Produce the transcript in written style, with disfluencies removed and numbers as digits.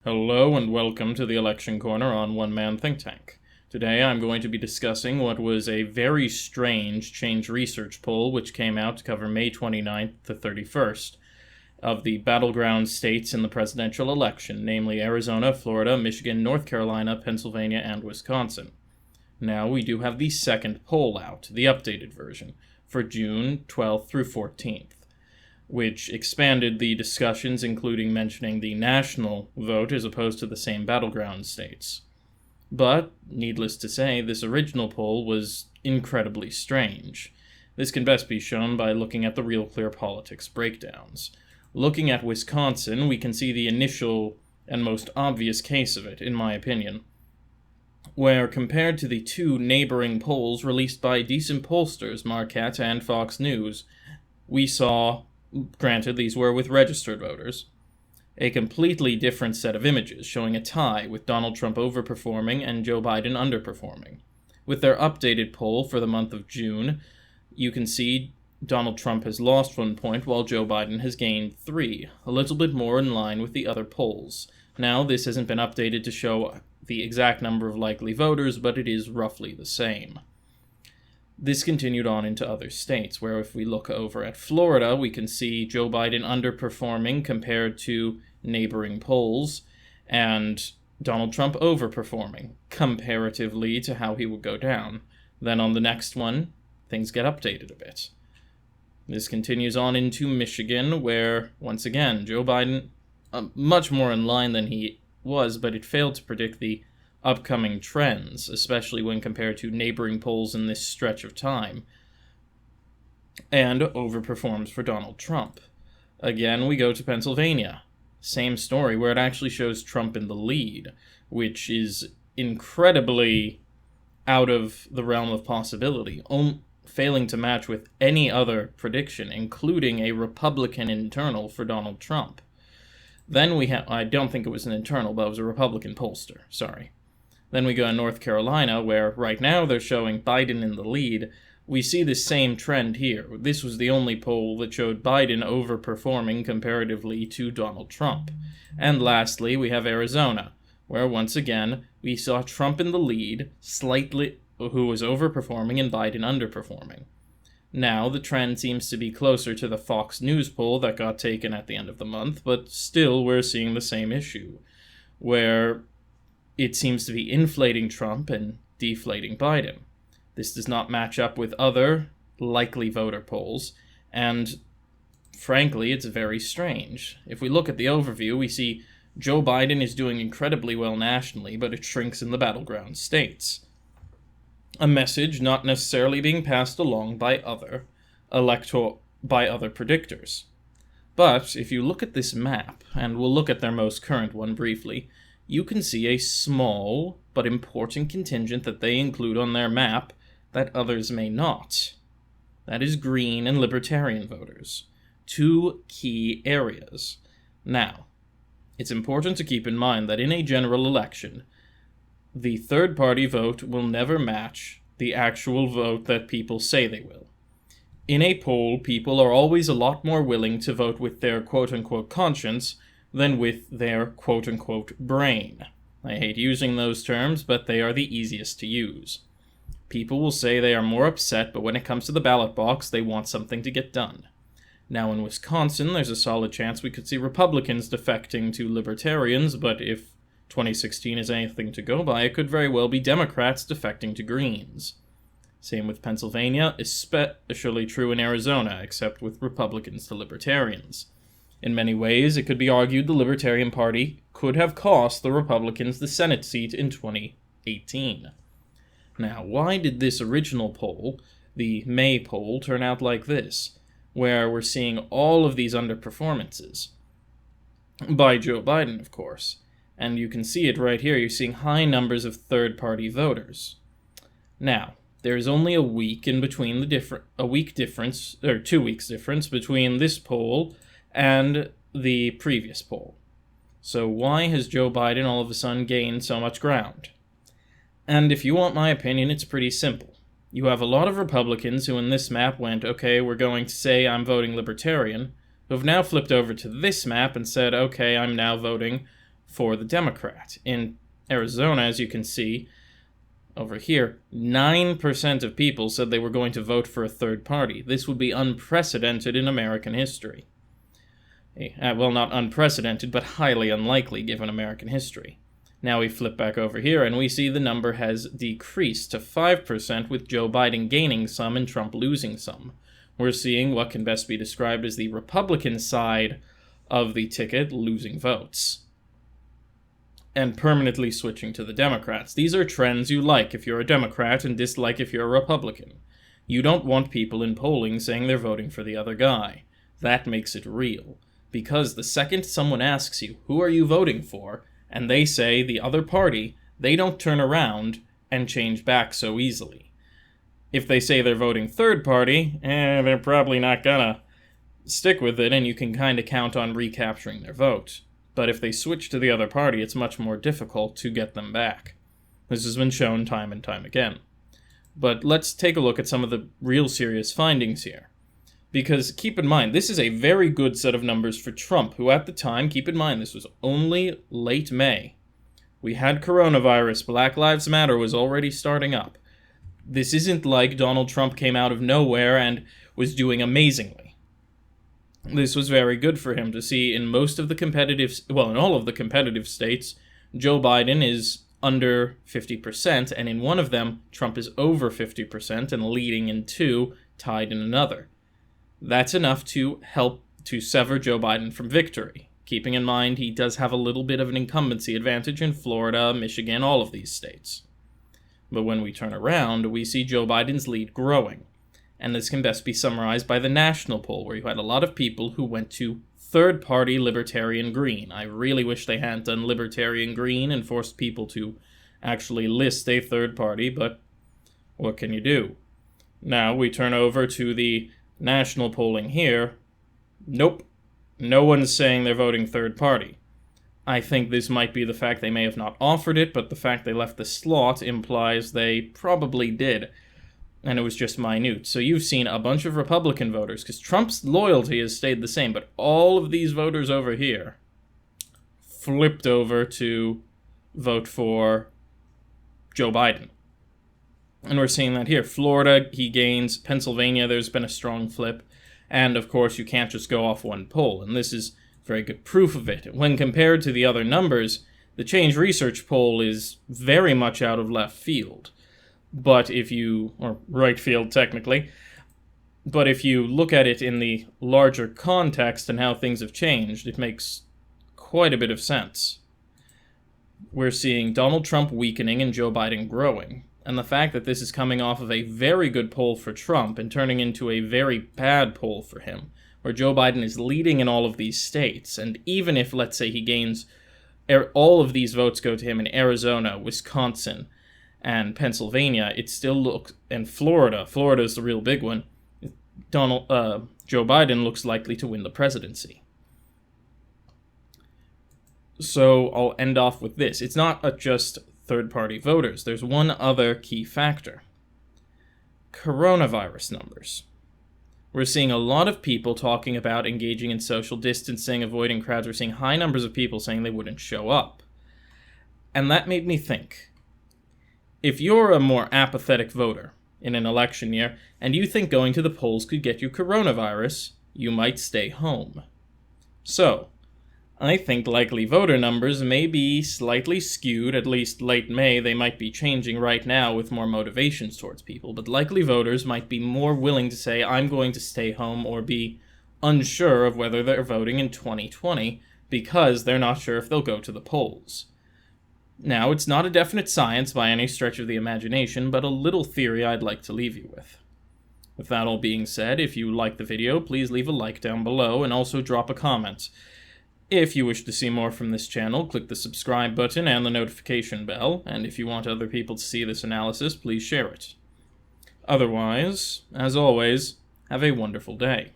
Hello and welcome to the Election Corner on One Man Think Tank. Today I'm going to be discussing what was a very strange Change Research poll which came out to cover May 29th to 31st of the battleground states in the presidential election, namely Arizona, Florida, Michigan, North Carolina, Pennsylvania, and Wisconsin. Now we do have the second poll out, the updated version, for June 12th through 14th. Which expanded the discussions, including mentioning the national vote as opposed to the same battleground states. But, needless to say, this original poll was incredibly strange. This can best be shown by looking at the RealClearPolitics breakdowns. Looking at Wisconsin, we can see the initial and most obvious case of it, in my opinion, where compared to the two neighboring polls released by decent pollsters, Marquette and Fox News, we saw, granted these were with registered voters, a completely different set of images, showing a tie with Donald Trump overperforming and Joe Biden underperforming. With their updated poll for the month of June, you can see Donald Trump has lost 1 point while Joe Biden has gained 3, a little bit more in line with the other polls. Now, this hasn't been updated to show the exact number of likely voters, but it is roughly the same. This continued on into other states, where if we look over at Florida, we can see Joe Biden underperforming compared to neighboring polls, and Donald Trump overperforming comparatively to how he would go down. Then on the next one, things get updated a bit. This continues on into Michigan, where, once again, Joe Biden, much more in line than he was, but it failed to predict the upcoming trends, especially when compared to neighboring polls in this stretch of time, and overperforms for Donald Trump. Again, we go to Pennsylvania. Same story, where it actually shows Trump in the lead, which is incredibly out of the realm of possibility, failing to match with any other prediction, including a Republican internal for Donald Trump. Then we have, I don't think it was an internal, but it was a Republican pollster, sorry. Then we go to North Carolina, where right now they're showing Biden in the lead. We see the same trend here. This was the only poll that showed Biden overperforming comparatively to Donald Trump. And lastly, we have Arizona, where once again we saw Trump in the lead, who was overperforming and Biden underperforming. Now the trend seems to be closer to the Fox News poll that got taken at the end of the month, but still we're seeing the same issue, where it seems to be inflating Trump and deflating Biden. This does not match up with other likely voter polls, and frankly, it's very strange. If we look at the overview, we see Joe Biden is doing incredibly well nationally, but it shrinks in the battleground states. A message not necessarily being passed along by other predictors. But if you look at this map, and we'll look at their most current one briefly, you can see a small but important contingent that they include on their map that others may not. That is Green and Libertarian voters. Two key areas. Now, it's important to keep in mind that in a general election, the third-party vote will never match the actual vote that people say they will. In a poll, people are always a lot more willing to vote with their quote-unquote conscience than with their quote-unquote brain. I hate using those terms, but they are the easiest to use. People will say they are more upset, but when it comes to the ballot box, they want something to get done. Now in Wisconsin, there's a solid chance we could see Republicans defecting to Libertarians, but if 2016 is anything to go by, it could very well be Democrats defecting to Greens. Same with Pennsylvania, especially true in Arizona, except with Republicans to Libertarians. In many ways, it could be argued the Libertarian Party could have cost the Republicans the Senate seat in 2018. Now, why did this original poll, the May poll, turn out like this, where we're seeing all of these underperformances? By Joe Biden, of course. And you can see it right here. You're seeing high numbers of third-party voters. Now, there is only a week in between the 2 weeks difference between this poll and the previous poll. So why has Joe Biden all of a sudden gained so much ground? And if you want my opinion, it's pretty simple. You have a lot of Republicans who in this map went, okay, we're going to say I'm voting Libertarian, who have now flipped over to this map and said, okay, I'm now voting for the Democrat. In Arizona, as you can see over here, 9% of people said they were going to vote for a third party. This would be unprecedented in American history. Well, not unprecedented, but highly unlikely given American history. Now we flip back over here, and we see the number has decreased to 5%, with Joe Biden gaining some and Trump losing some. We're seeing what can best be described as the Republican side of the ticket losing votes and permanently switching to the Democrats. These are trends you like if you're a Democrat and dislike if you're a Republican. You don't want people in polling saying they're voting for the other guy. That makes it real. Because the second someone asks you, who are you voting for, and they say the other party, they don't turn around and change back so easily. If they say they're voting third party, they're probably not gonna stick with it, and you can kind of count on recapturing their vote. But if they switch to the other party, it's much more difficult to get them back. This has been shown time and time again. But let's take a look at some of the real serious findings here. Because keep in mind, this is a very good set of numbers for Trump, who at the time, keep in mind, this was only late May. We had coronavirus, Black Lives Matter was already starting up. This isn't like Donald Trump came out of nowhere and was doing amazingly. This was very good for him to see in most of the competitive, well, in all of the competitive states, Joe Biden is under 50%, and in one of them, Trump is over 50% and leading in two, tied in another. That's enough to help to sever Joe Biden from victory, keeping in mind he does have a little bit of an incumbency advantage in Florida, Michigan, all of these states. But when we turn around, we see Joe Biden's lead growing. And this can best be summarized by the national poll, where you had a lot of people who went to third-party Libertarian Green. I really wish they hadn't done Libertarian Green and forced people to actually list a third party, but what can you do? Now we turn over to the national polling here. Nope. No one's saying they're voting third party. I think this might be the fact they may have not offered it, but the fact they left the slot implies they probably did. And it was just minute. So you've seen a bunch of Republican voters, because Trump's loyalty has stayed the same, but all of these voters over here flipped over to vote for Joe Biden. And we're seeing that here. Florida, he gains. Pennsylvania, there's been a strong flip. And, of course, you can't just go off one poll. And this is very good proof of it. When compared to the other numbers, the Change Research poll is very much out of left field. But if you, or right field technically, but if you look at it in the larger context and how things have changed, it makes quite a bit of sense. We're seeing Donald Trump weakening and Joe Biden growing. And the fact that this is coming off of a very good poll for Trump and turning into a very bad poll for him, where Joe Biden is leading in all of these states, and even if, let's say, he gains, all of these votes go to him in Arizona, Wisconsin, and Pennsylvania, it still looks, and Florida is the real big one, Joe Biden looks likely to win the presidency. So I'll end off with this. It's not just third-party voters. There's one other key factor. Coronavirus numbers. We're seeing a lot of people talking about engaging in social distancing, avoiding crowds. We're seeing high numbers of people saying they wouldn't show up. And that made me think, if you're a more apathetic voter in an election year, and you think going to the polls could get you coronavirus, you might stay home. So, I think likely voter numbers may be slightly skewed, at least late May. They might be changing right now with more motivations towards people, but likely voters might be more willing to say, I'm going to stay home, or be unsure of whether they're voting in 2020 because they're not sure if they'll go to the polls. Now, it's not a definite science by any stretch of the imagination, but a little theory I'd like to leave you with. With that all being said, if you like the video, please leave a like down below and also drop a comment. If you wish to see more from this channel, click the subscribe button and the notification bell, and if you want other people to see this analysis, please share it. Otherwise, as always, have a wonderful day.